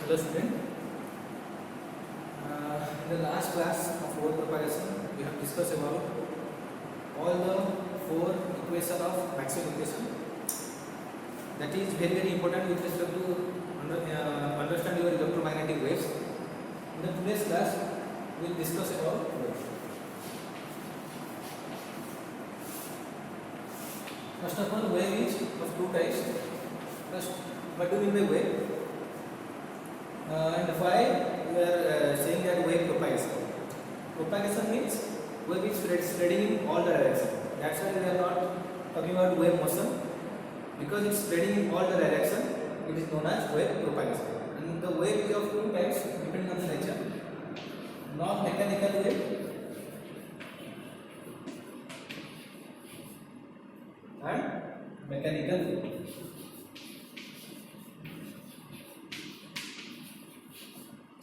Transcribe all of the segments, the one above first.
Hello student. In the last class of wave propagation, we have discussed about all the four equations of maximum equation. That is very important with respect to understand your electromagnetic waves. In the today's class, we will discuss about waves. First of all, wave is of two types. First, what do you mean by wave? And why we are saying that wave propagation? Propagation means wave is spreading in all the directions. That's why we are not talking about wave motion, because it's spreading in all the directions. It is known as wave propagation. And the wave is of two types depending on the nature. Non-mechanical wave and mechanical wave.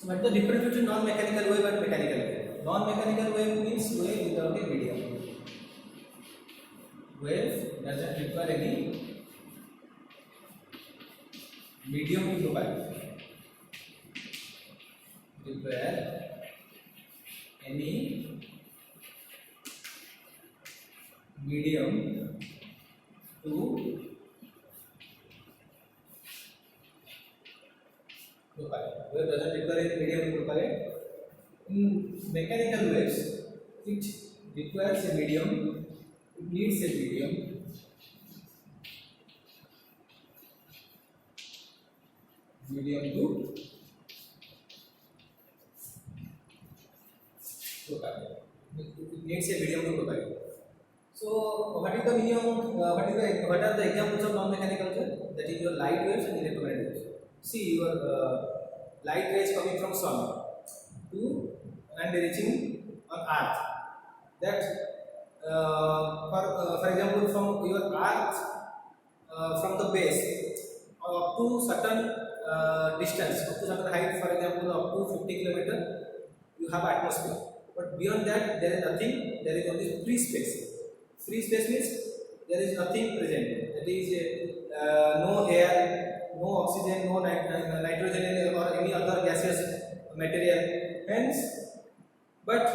So what is the difference between non-mechanical wave and mechanical wave? Non-mechanical wave means wave without a medium. Wave doesn't require any medium to propagate. Require any medium to propagate. Wave doesn't require any medium to propagate. In mechanical waves, it requires a medium. It needs a medium. Medium to propagate. It needs a medium to propagate. So, what is the medium? What are the examples of non-mechanical wave? That is your light waves and electromagnetic waves. See your light rays coming from sun to and reaching on earth. That for example, from your earth, from the base up to certain distance, up to certain height, for example up to 50 km, you have atmosphere. But beyond that, there is nothing. There is only free space. Free space means there is nothing present. That is no air, no oxygen, no nitrogen or any other gaseous material. Hence, but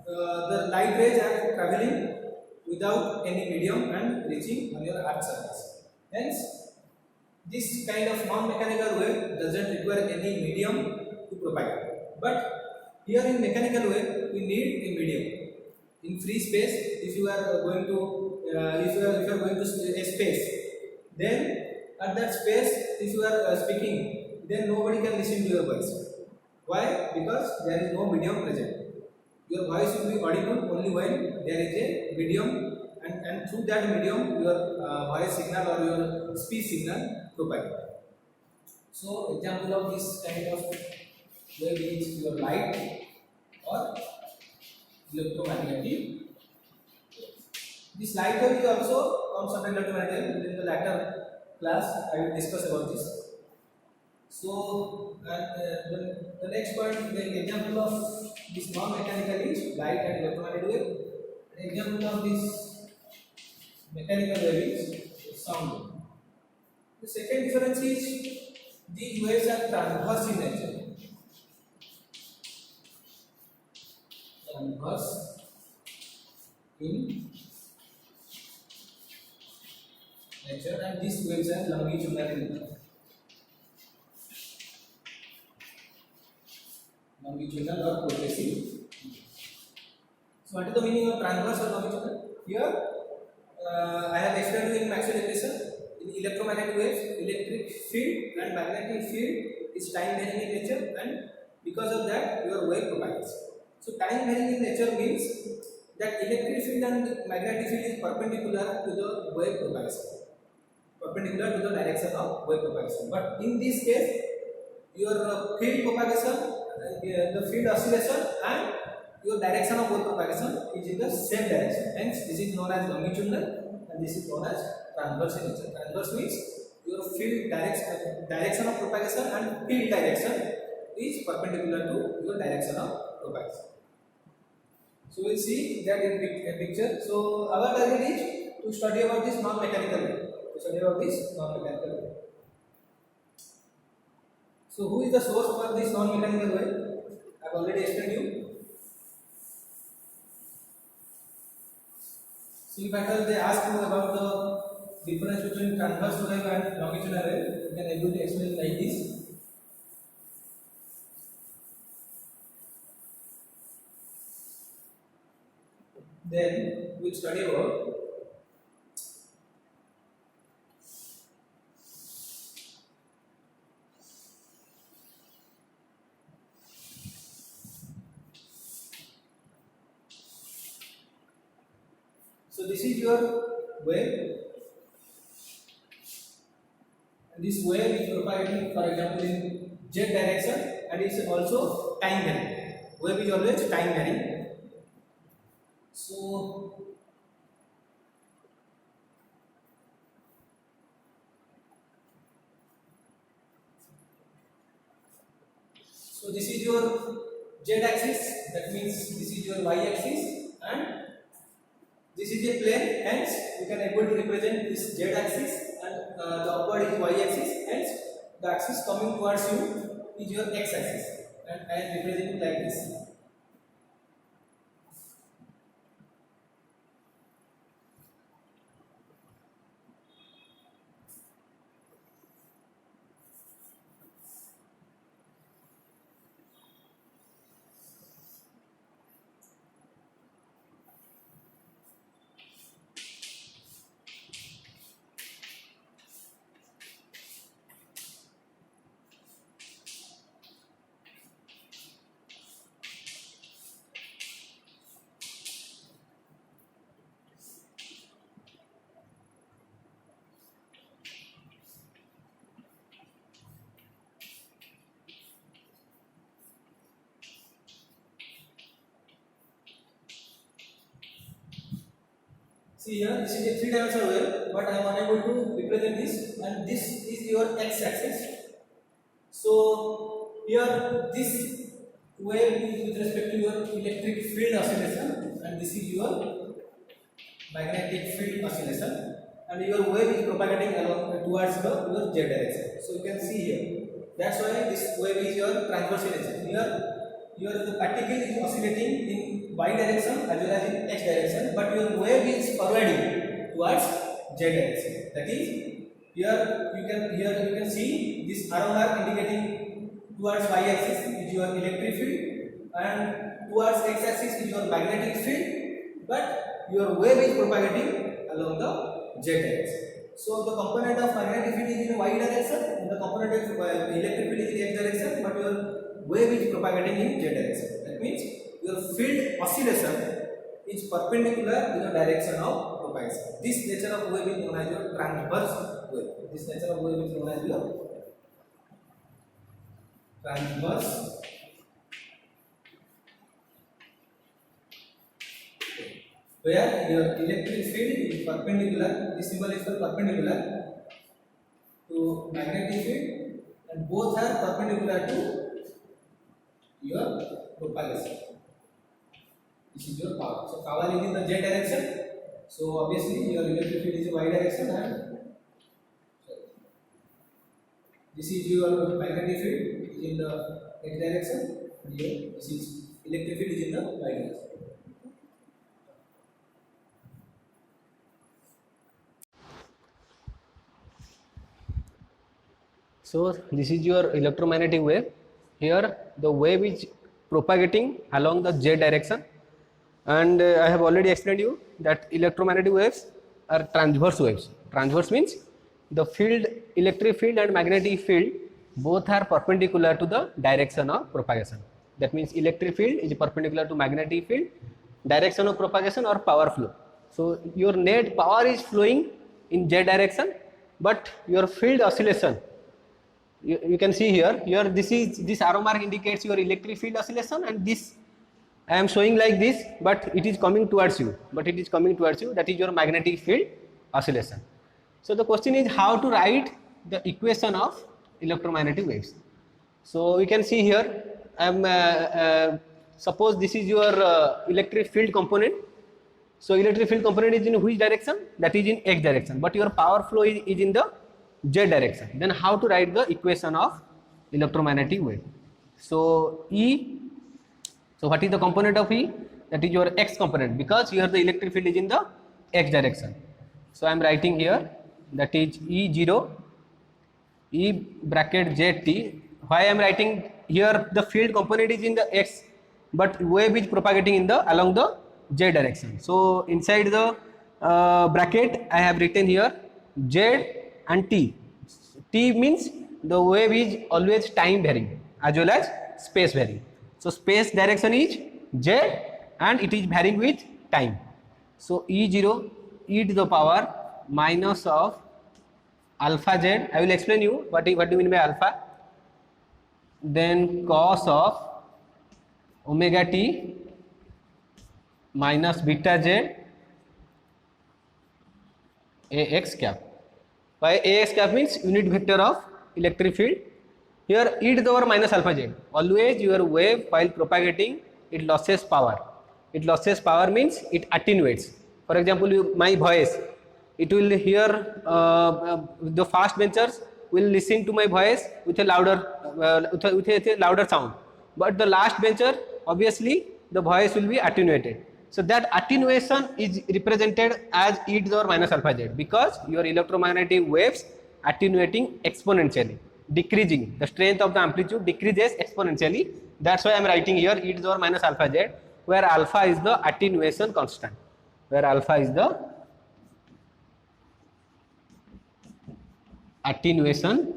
the light rays are traveling without any medium and reaching on your Earth's surface. Hence, this kind of non-mechanical wave doesn't require any medium to propagate. But here in mechanical wave, we need a medium. In free space, if you are going to a space, then at that space, if you are speaking, then nobody can listen to your voice. Why? Because there is no medium present. Your voice will be audible only when there is a medium, and through that medium, your voice signal or your speech signal propagate. So, example of this kind of wave is your light or electromagnetic. This light wave is also comes under electromagnetic. In the later class, I will discuss about this. So, the next point, the example of this non-mechanical is light and electromagnetic wave. The example of this mechanical wave is sound wave. The second difference is these waves are transverse in nature. Transverse in nature, and these waves are longitudinal in nature. Longitudinal or progressive. So, what is the meaning of transverse or longitudinal? Here, I have explained you in Maxwell equation. In electromagnetic waves, electric field and magnetic field is time varying in nature, and because of that, your wave propagates. So, time varying in nature means that electric field and magnetic field is perpendicular to the wave propagation, perpendicular to the direction of wave propagation. But in this case, your field propagation, the field oscillation, and your direction of wave propagation is in the same direction. Hence, this is known as longitudinal, and this is known as transverse in nature. Transverse means your field direction of propagation and field direction is perpendicular to your direction of propagation. So, we will see that in a picture. So, our target is to study about this non-mechanical wave. To study about this non-mechanical wave. So who is the source for this non-mechanical wave? I have already explained you. So if at all they ask you about the difference between transverse wave and longitudinal wave, you can able to explain like this. Then we will study about so this is your wave, and this wave is propagating, for example, in z direction, and it is also time varying. Wave is always time varying. So this is your z axis, that means this is your y axis, and this is a plane, hence you can able to represent this z axis, and the upward is y axis, hence the axis coming towards you is your x axis, and I am representing like this. See here, this is a 3-dimensional wave, but I am unable to represent this, and this is your x-axis. So here, this wave is with respect to your electric field oscillation, and this is your magnetic field oscillation, and your wave is propagating along towards your z direction. So you can see here. That's why this wave is your transverse oscillation. Here the particle is oscillating in y direction as well as in x direction, but your wave is forwarding towards z direction. That is, here you can see this arrow mark indicating towards y axis is your electric field, and towards x axis is your magnetic field, but your wave is propagating along the z direction. So the component of magnetic field is in y direction, and the component of electric field is in x direction, but your wave is propagating in z direction. That means your field oscillation is perpendicular in the direction of propagation. This nature of wave is known as your transverse wave. This nature of wave is known as your transverse. Where your electric field is perpendicular, this symbol is for perpendicular to magnetic field, and both are perpendicular to your propagation. This is your power. So power is in the z direction. So obviously your electric field is in y direction, and this is your magnetic field is in the x direction, and here this is electric field is in the y direction. So this is your electromagnetic wave. Here the wave is propagating along the z direction, and I have already explained you that electromagnetic waves are transverse waves. Transverse means the field, electric field and magnetic field both are perpendicular to the direction of propagation. That means electric field is perpendicular to magnetic field, direction of propagation or power flow. So your net power is flowing in z direction, but your field oscillation, you can see here this arrow mark indicates your electric field oscillation, and this I am showing like this, but it is coming towards you, that is your magnetic field oscillation. So the question is how to write the equation of electromagnetic waves. So we can see here, I am suppose this is your electric field component. So electric field component is in which direction? That is in x direction, but your power flow is in the z direction. Then how to write the equation of electromagnetic wave. So E, so what is the component of E? That is your x component, because here the electric field is in the x direction. So I am writing here that is E0 E bracket ZT. Why I am writing here the field component is in the x, but wave is propagating in the along the z direction. So inside the bracket I have written here z and t. T means the wave is always time varying as well as space varying. So space direction is z and it is varying with time. So E0 e to the power minus of alpha z. I will explain you what do you mean by alpha. Then cos of omega t minus beta z ax cap. Why ax cap means unit vector of electric field. Here e to the power minus alpha z. Always your wave while propagating it losses power. It losses power means it attenuates. For example, my voice, it will hear the fast benchers will listen to my voice with a louder sound, but the last bencher obviously the voice will be attenuated. So that attenuation is represented as e to the power minus alpha z, because your electromagnetic waves attenuating exponentially, decreasing, the strength of the amplitude decreases exponentially. That's why I am writing here e to the power minus alpha z, where alpha is the attenuation constant, where alpha is the attenuation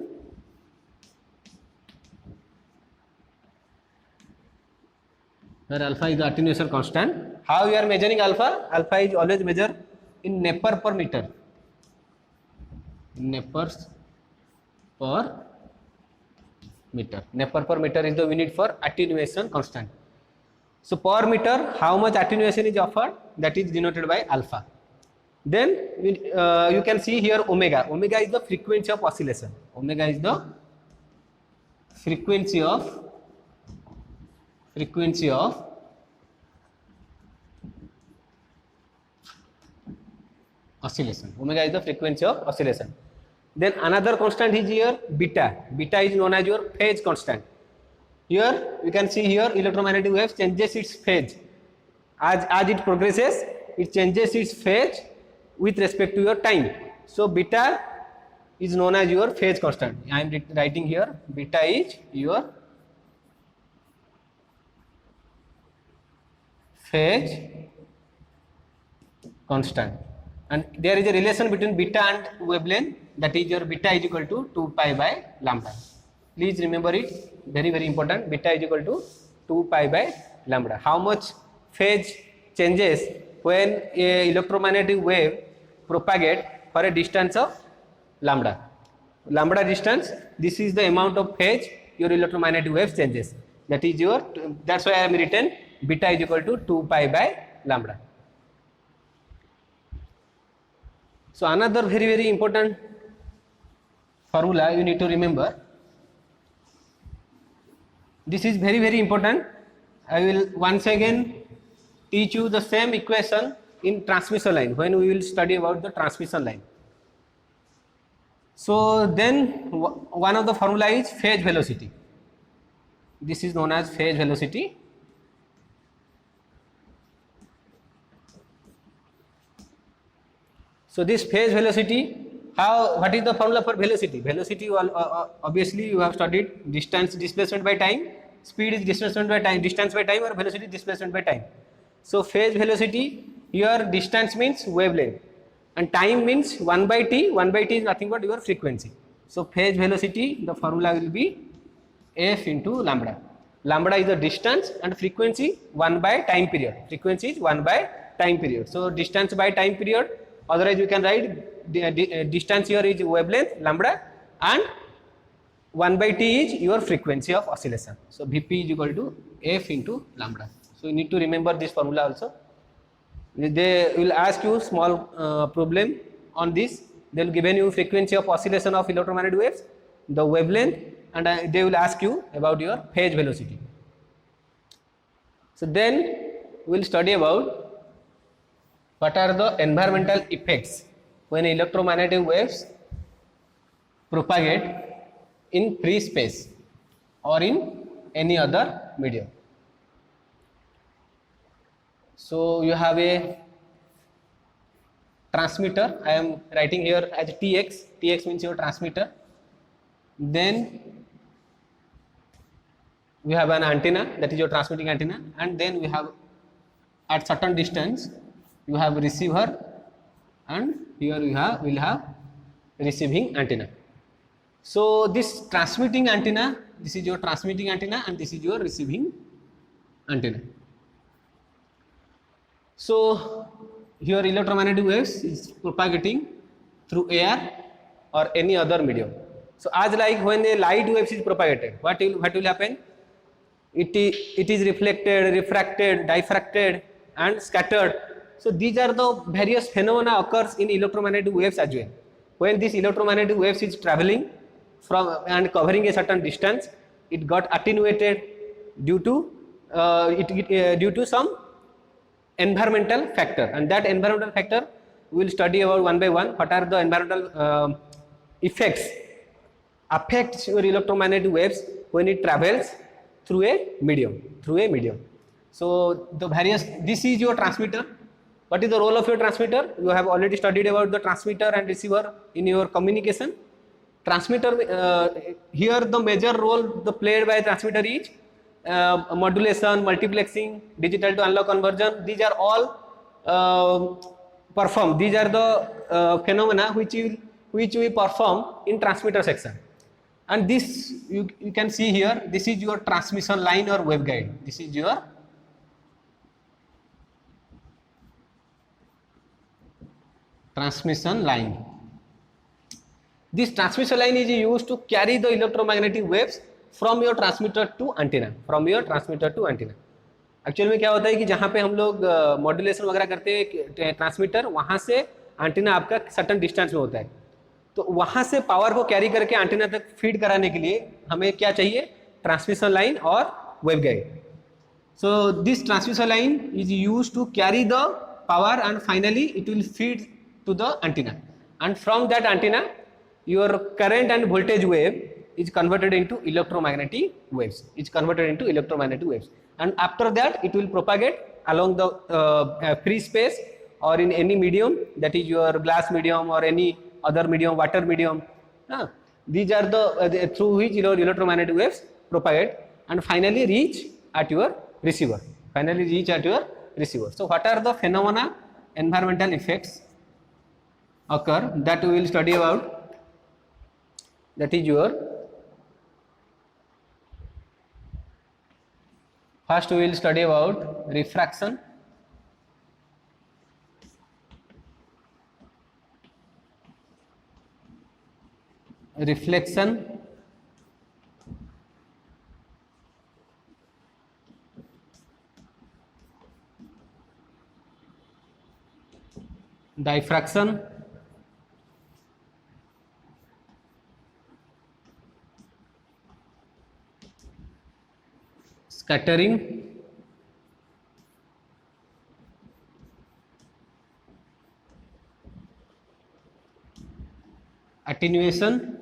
constant. How you are measuring alpha? Alpha is always measured in Nepper per meter. Neppers per meter. Nepper per meter is the unit for attenuation constant. So per meter, how much attenuation is offered? That is denoted by alpha. Then you can see here omega. Omega is the frequency of oscillation. Omega is the frequency of oscillation. Omega is the frequency of oscillation. Then another constant is here beta. Beta is known as your phase constant. Here you can see here electromagnetic wave changes its phase. As it progresses, it changes its phase with respect to your time. So beta is known as your phase constant. I am writing here beta is your phase constant, and there is a relation between beta and wavelength, that is your beta is equal to 2 pi by lambda. Please remember it, very very important. Beta is equal to 2 pi by lambda. How much phase changes when a electromagnetic wave propagate for a distance of lambda distance? This is the amount of phase your electromagnetic wave changes. That is your, that's why I am written beta is equal to 2 pi by lambda. So another very very important formula you need to remember. This is very very important. I will once again teach you the same equation in transmission line when we will study about the transmission line. So then one of the formula is phase velocity. This is known as phase velocity. So this phase velocity, what is the formula for velocity? Velocity, obviously you have studied distance displacement by time, speed is displacement by time, distance by time, or velocity displacement by time. So phase velocity, here distance means wavelength and time means 1 by t. 1 by t is nothing but your frequency. So phase velocity, the formula will be f into lambda. Lambda is the distance and frequency 1 by time period. Frequency is 1 by time period. So distance by time period, otherwise you can write distance here is wavelength lambda and 1 by t is your frequency of oscillation. So Vp is equal to f into lambda. So you need to remember this formula also. They will ask you small problem on this. They will given you frequency of oscillation of electromagnetic waves, the wavelength, and they will ask you about your phase velocity. So then we will study about what are the environmental effects when electromagnetic waves propagate in free space. or in any other medium. So you have a transmitter. I am writing here as Tx. Tx means your transmitter. Then we have an antenna, that is your transmitting antenna, and then we have at certain distance you have receiver, and here we will have receiving antenna. So this transmitting antenna, this is your transmitting antenna, and this is your receiving antenna. So here electromagnetic waves is propagating through air or any other medium. So as like when a light waves is propagated, what will happen? It is reflected, refracted, diffracted, and scattered. So these are the various phenomena occurs in electromagnetic waves as well. When this electromagnetic waves is traveling from and covering a certain distance, it got attenuated due to due to some environmental factor, and that environmental factor we will study about one by one. What are the environmental effects affects your electromagnetic waves when it travels through a medium. So the various, this is your transmitter. What is the role of your transmitter? You have already studied about the transmitter and receiver in your communication. Transmitter, here the major role played by transmitter is modulation, multiplexing, digital to analog conversion. These are all performed. These are the phenomena which we perform in transmitter section. And this you can see here, this is your transmission line or waveguide. This is your transmission line. This transmission line is used to carry the electromagnetic waves from your transmitter to antenna. Actual में क्या होता है कि जहाँ पे हम लोग modulation वगैरह करते हैं ट्रांसमीटर, वहाँ से एंटीना आपका सर्टन डिस्टेंस में होता है, तो वहाँ से पावर को कैरी करके एंटीना तक फीड कराने के लिए हमें क्या चाहिए? ट्रांसमिशन लाइन और waveguide. So this transmission line is used to carry the power and finally it will feed to the antenna, and from that antenna your current and voltage wave is converted into electromagnetic waves, and after that it will propagate along the free space or in any medium, that is your glass medium or any other medium, water medium. These are the through which your electromagnetic waves propagate and finally reach at your receiver. So what are the phenomena, environmental effects occur that we will study about? That is your first we will study about refraction, reflection, diffraction, scattering, attenuation,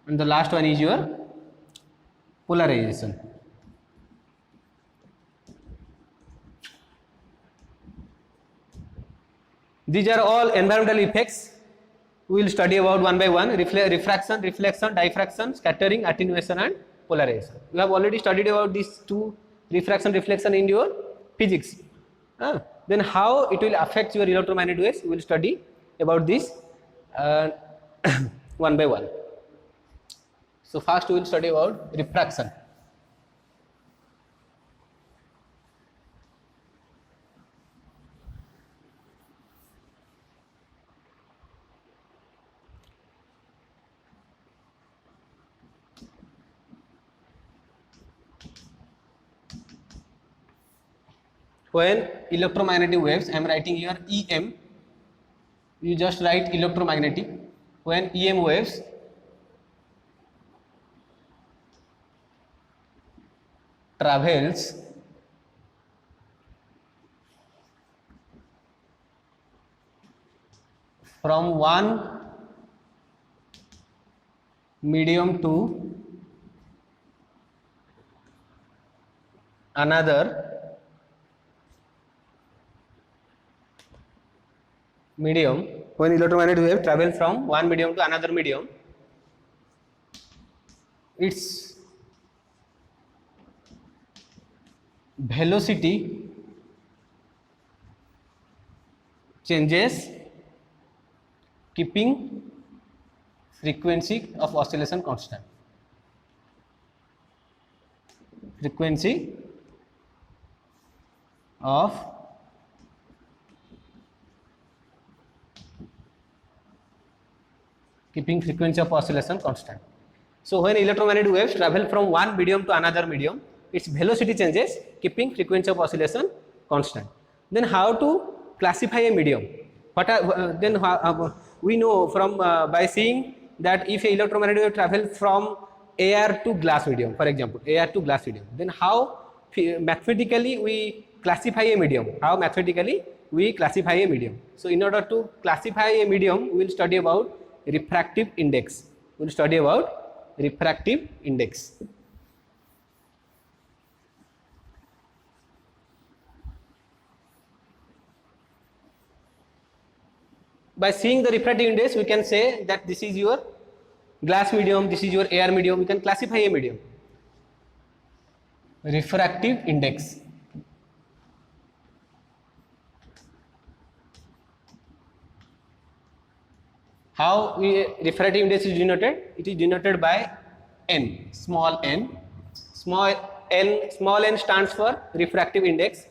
and the last one is your polarization. These are all environmental effects we will study about one by one: refraction, reflection, diffraction, scattering, attenuation, and polarization. You have already studied about these two, refraction, reflection, in your physics. Then how it will affect your electromagnetic waves, we will study about this one by one. So first we will study about refraction. When electromagnetic waves, I am writing here EM, you just write electromagnetic. When EM waves travels from one medium to another medium, when electromagnetic wave travel from one medium to another medium, its velocity changes keeping frequency of oscillation constant. Frequency of keeping frequency of oscillation constant. So when electromagnetic waves travel from one medium to another medium, its velocity changes keeping frequency of oscillation constant. Then how to classify a medium? What are, we know from by seeing that if a electromagnetic wave travel from air to glass medium, for example, air to glass medium, then how mathematically we classify a medium? How mathematically we classify a medium? So in order to classify a medium, we will study about refractive index. We will study about refractive index. By seeing the refractive index, we can say that this is your glass medium, this is your air medium. We can classify a medium. Refractive index. How refractive index is denoted? It is denoted by n, small n. Small n stands for refractive index.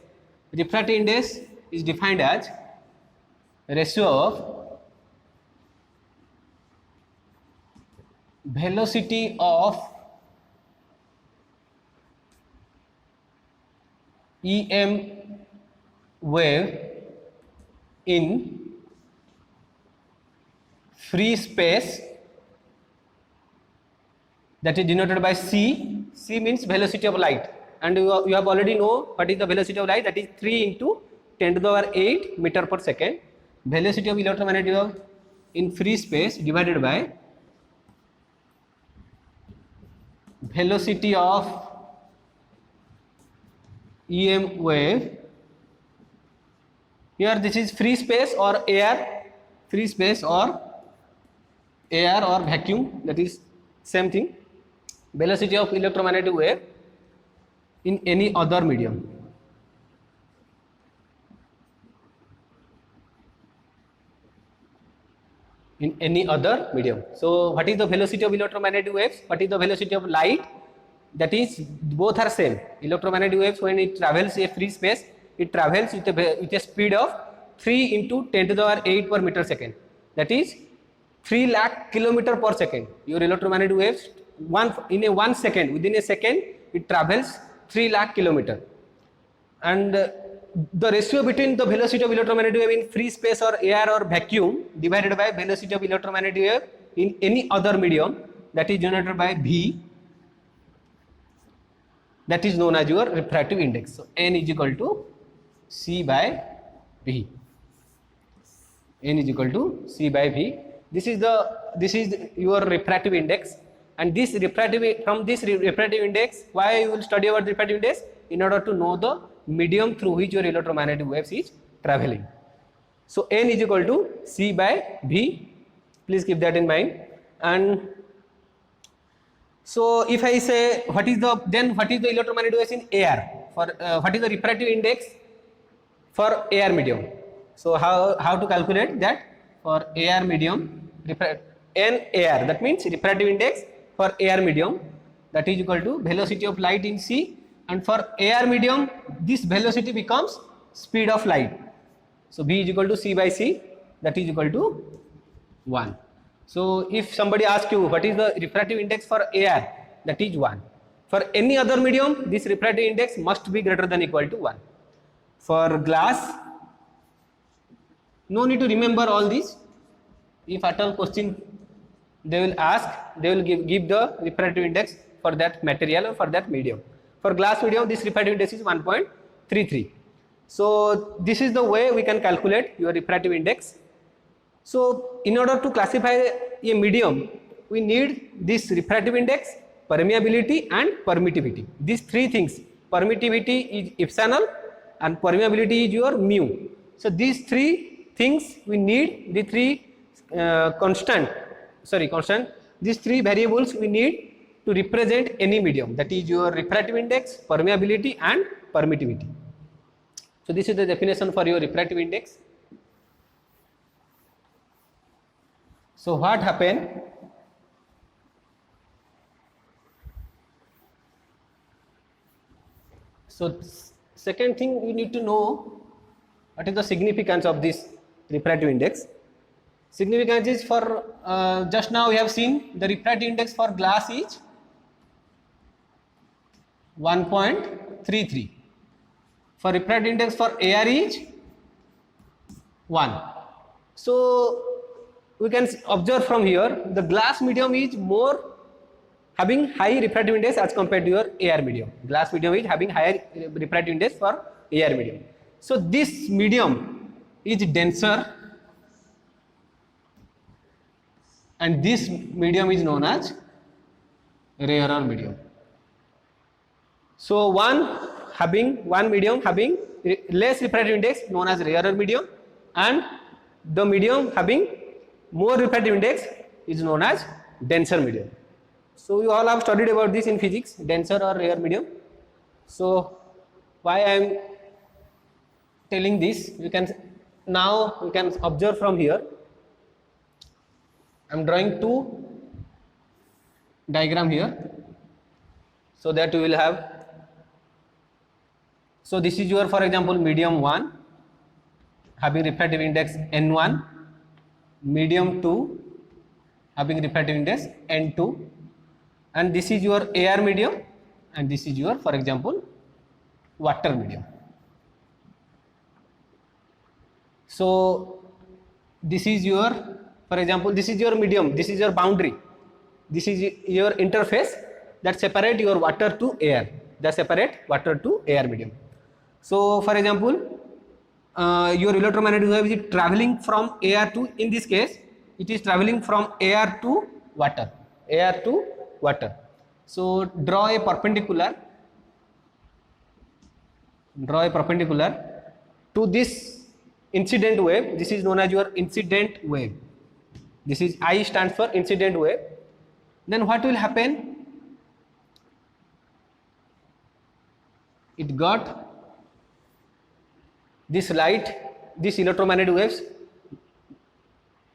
Refractive index is defined as ratio of velocity of EM wave in free space, that is denoted by C. C means velocity of light, and you have already know what is the velocity of light. That is 3 into 10 to the power 8 meter per second. Velocity of electromagnetic wave in free space divided by velocity of EM wave. Here this is free space or air, free space or air or vacuum, that is same thing. Velocity of electromagnetic wave in any other medium. In any other medium. So what is the velocity of electromagnetic waves? What is the velocity of light? That is, both are same. Electromagnetic waves, when it travels a free space, it travels with a speed of 3 into 10 to the power 8 per meter second. That is 3 lakh kilometer per second. Your electromagnetic waves, in a 1 second, within a second, it travels 3 lakh kilometer. And the ratio between the velocity of electromagnetic wave in free space or air or vacuum divided by velocity of electromagnetic wave in any other medium, that is denoted by V, that is known as your refractive index. So n is equal to C by V. N is equal to C by V. This is your refractive index, and this refractive, from this refractive index, why you will study about refractive index? In order to know the medium through which your electromagnetic waves is traveling. So n is equal to C by V. Please keep that in mind. And so if I say what is the electromagnetic waves in air? For what is the refractive index for air medium? So how to calculate that? For air medium, n air, that means refractive index for air medium, that is equal to velocity of light in C, and for air medium this velocity becomes speed of light. So V is equal to C by C, that is equal to 1. So if somebody asks you what is the refractive index for air, that is 1. For any other medium, this refractive index must be greater than equal to 1. For glass, no need to remember all this. If at all question they will ask, they will give the refractive index for that material or for that medium. For glass medium, this refractive index is 1.33. So this is the way we can calculate your refractive index. So in order to classify a medium, we need this refractive index, permeability and permittivity. These three things permittivity is epsilon, and permeability is your mu. So these three things we need, the three constant, these three variables we need to represent any medium, that is your refractive index, permeability and permittivity. So this is the definition for your refractive index. So what happened? So second thing we need to know, what is the significance of this refractive index. Significance is for just now we have seen the refractive index for glass is 1.33. For refractive index for air is 1. So we can observe from here the glass medium is more having high refractive index as compared to your air medium. Glass medium is having higher refractive index for air medium. So this medium is denser and this medium is known as rarer medium. So one medium having less refractive index known as rarer medium, and the medium having more refractive index is known as denser medium. So you all have studied about this in physics, denser or rare medium. So why I am telling this, we can observe from here. I am drawing two diagram here, so that we will have. So this is your, for example, medium 1 having refractive index n1, medium 2 having refractive index n2, and this is your air medium, and this is your, for example, water medium. So this is your, for example, this is your medium, this is your boundary, this is your interface that separate your water to air, that separate water to air medium. So for example, your electromagnetic wave is traveling from air to, in this case it is traveling from air to water, air to water. So draw a perpendicular to this incident wave. This is known as your incident wave. This is I stands for incident wave. Then what will happen? It got this light, this electromagnetic waves,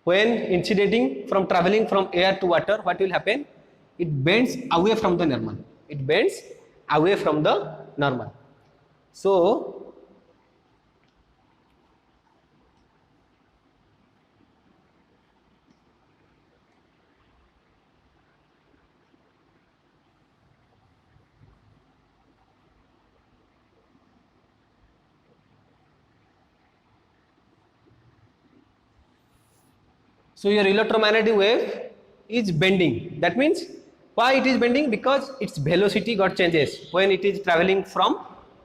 when incidenting from traveling from air to water, what will happen? It bends away from the normal. It bends away from the normal. So your electromagnetic wave is bending. That means why it is bending? Because its velocity got changes when it is traveling from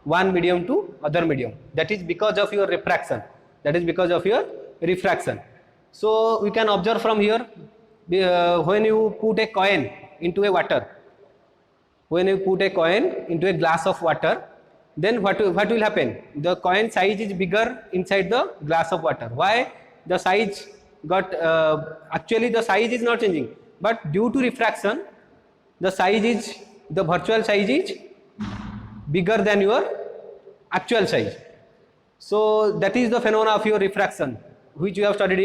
one medium to other medium. That is because of your refraction. That is because of your refraction. So we can observe from here, when you put a coin into a water, when you put a coin into a glass of water, then what will happen? The coin size is bigger inside the glass of water. Why? The size got actually the size is not changing, but due to refraction the virtual size is bigger than your actual size. So that is the phenomena of your refraction, which you have studied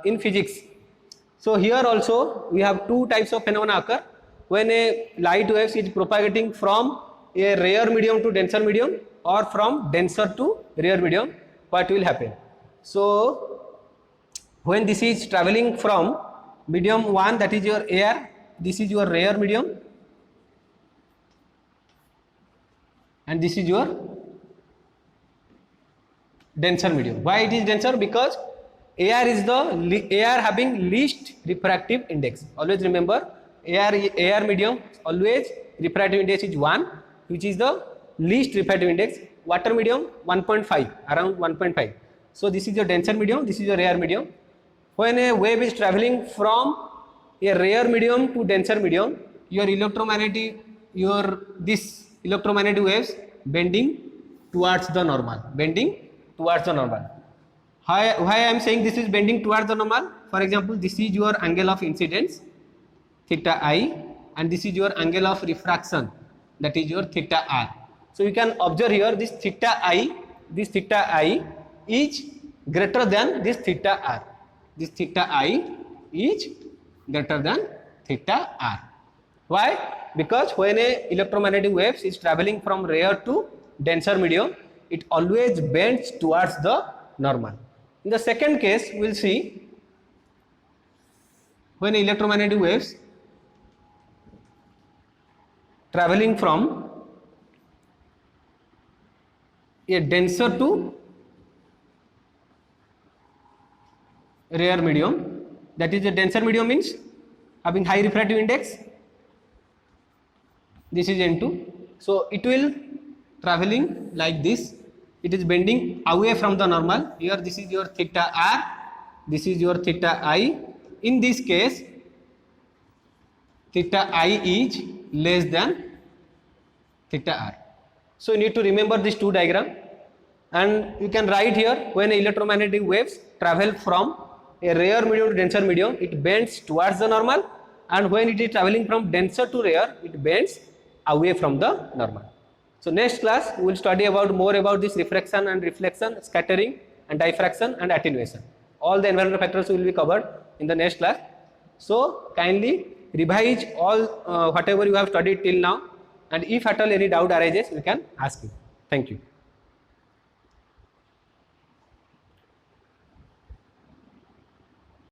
in physics. So here also we have two types of phenomena occur. When a light wave is propagating from a rare medium to denser medium, or from denser to rare medium, what will happen? So when this is traveling from medium 1, that is your air, this is your rare medium, and this is your denser medium. Why it is denser? Because air is the air having least refractive index. Always remember, air medium always refractive index is 1, which is the least refractive index. Water medium 1.5, around 1.5. So this is your denser medium, this is your rare medium. When a wave is traveling from a rare medium to denser medium, your electromagnetic, this electromagnetic waves bending towards the normal, bending towards the normal. Why I am saying this is bending towards the normal? For example, this is your angle of incidence, theta I, and this is your angle of refraction, that is your theta R. So you can observe here this theta I is greater than this theta R. This theta I is greater than theta R. Why? Because when a electromagnetic waves is traveling from rare to denser medium, it always bends towards the normal. In the second case, we will see when electromagnetic waves traveling from a denser to rare medium, that is a denser medium means having high refractive index, this is N2, so it will traveling like this, it is bending away from the normal. Here this is your theta R, this is your theta I. In this case theta I is less than theta R. So you need to remember these two diagrams, and you can write here when electromagnetic waves travel from a rare medium to denser medium, it bends towards the normal, and when it is traveling from denser to rare, it bends away from the normal. So next class we will study about more about this refraction and reflection, scattering and diffraction and attenuation. All the environmental factors will be covered in the next class. So kindly revise all whatever you have studied till now, and if at all any doubt arises, you can ask me. Thank you.